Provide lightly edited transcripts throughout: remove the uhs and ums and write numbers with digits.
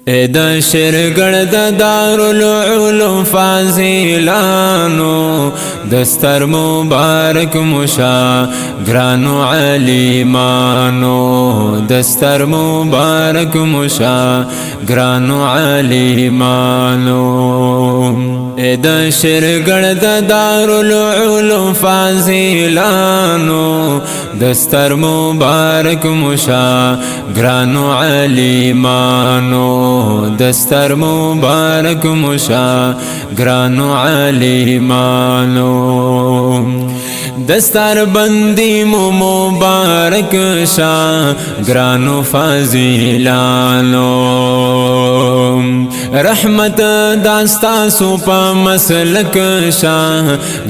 د شرګړ د دارالعلوم فاضلانو دستر مبارک مشا گرانو علیمانو دستر مبارک مشا گرانو علیمانو د شرګړ د دارالعلوم فاضلانو دستر مبارک مشا گرانو علیمانو دستر مبارک مشا گرانو علیمانو دستر بندی مبارک شا گرانو فاضلانو رحمت داستا سوپا مسلک شا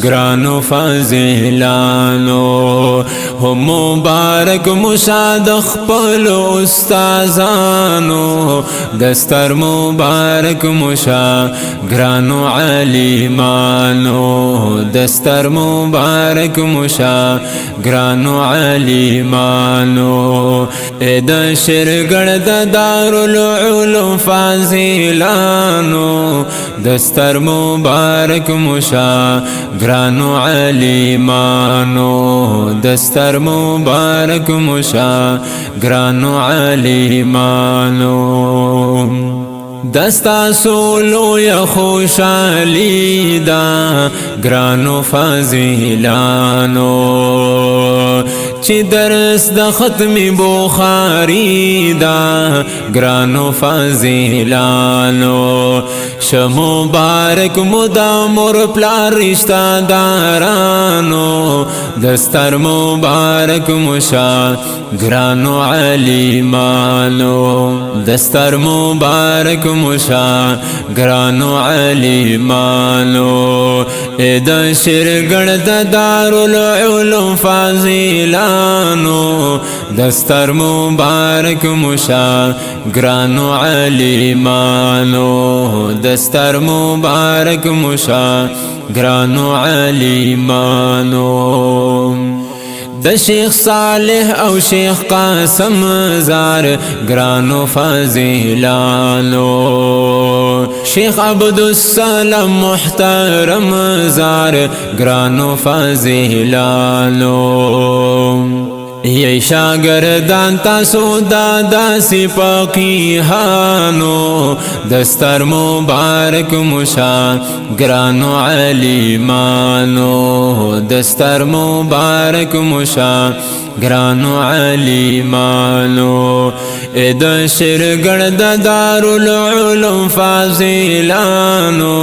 گرانو فاضلانو هم مبارک مشاد خپل استادانو دستر مبارک مشا گرانو علیمانو دستر مبارک مشا گرانو علیمانو د شرګړ د دارالعلوم فاضلانو دستر مبارک مشا گرانو علیمانو دستر مبارک مشا گرانو علیمانو دستا سولو یا خوشالی دا گرانو فاضلانو چی درس د ختمی بخاری دا گرانو فاضلانو مبارک مدامر پلار رشتہ دارانو دستر مبارک مشا گرانو علیمانو دستر مبارک مشا گرانو علیمانو د شرګړ د دارالعلوم فاضلانو دستر مبارک مشا گرانو علیمانو دستر مبارک مشا گرانو علیمانو د شیخ صالح او شیخ قاسم زار گرانو فاضلانو شیخ عبدالسلام محترم زار گرانو فاضلانو یی شاگردان تاسو دادا سی فقیهانو دستر مبارک مشا گرانو علیمانو دستر مبارک مشا گرانو علیمانو د شرګړ د دارالعلوم فاضلانو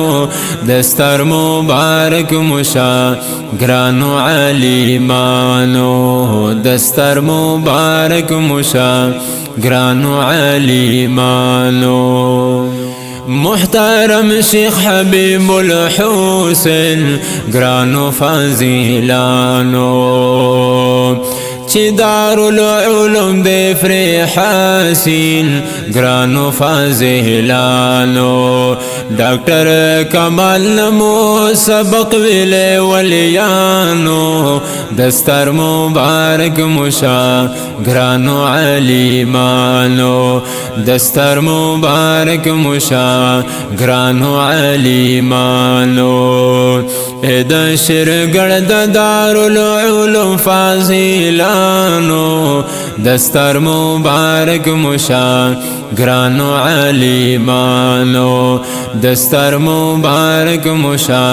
دستر مبارک مشا گرانو علیمانو دستر مبارک مشا گرانو علیمانو محترم شیخ حبیب الحسین گرانو فاضلانو چی دارالعلوم دے فریحاسین گرانو فاضلانو ڈاکٹر کمال نمو سبق ویلے ولیانو دستر مبارک مشا گرانو علیمانو دستر مبارک مشا گرانو علیمانو د شرګړ د دارالعلوم فاضلانو دستر مبارک مشا گرانو علیمانو دستر مبارک مشا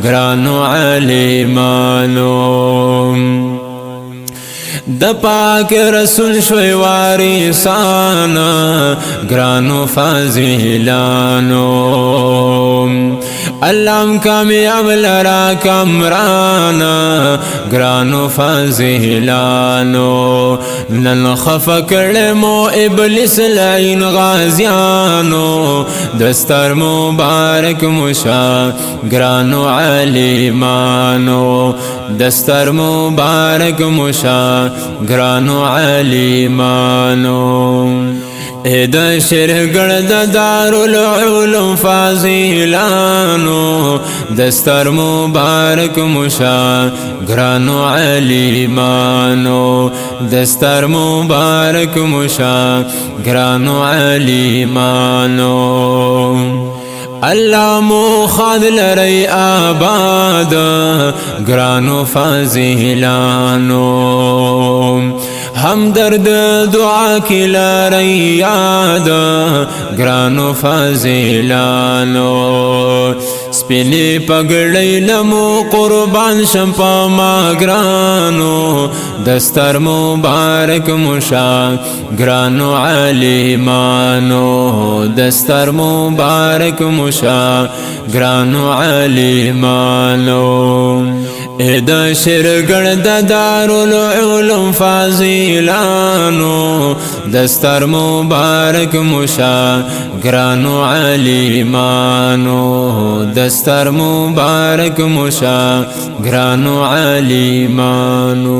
گرانو علیمانو د پاک رسول شوی وارثانا گرانو فاضلانو اللهم کامیاب لرا کامرانا گرانو فاضلانو نن خفا کړمو ابلیس لعین غازیانو دستر مبارک مشا گرانو علیمانو دستر مبارک مشا گرانو علیمانو د شرګړ د دارالعلوم فاضلانو دستر مبارک مشا ګرانو علیمانو دستر مبارک مشا ګرانو علیمانو الله مو خاد لري آباد ګرانو فاضلانو هم درد دعا کی لري یاد ګرانو فاضلانو سپینې پګړۍ لمو قربان شم په ما ګرانو دستر مبارک مشا ګرانو علیمانو دستر مبارک مشا ګرانو علیمانو د شرګړ د دارالعلوم فاضلانو دستر مبارک مشا ګرانو علیمانو دستر مبارک مشا ګرانو علیمانو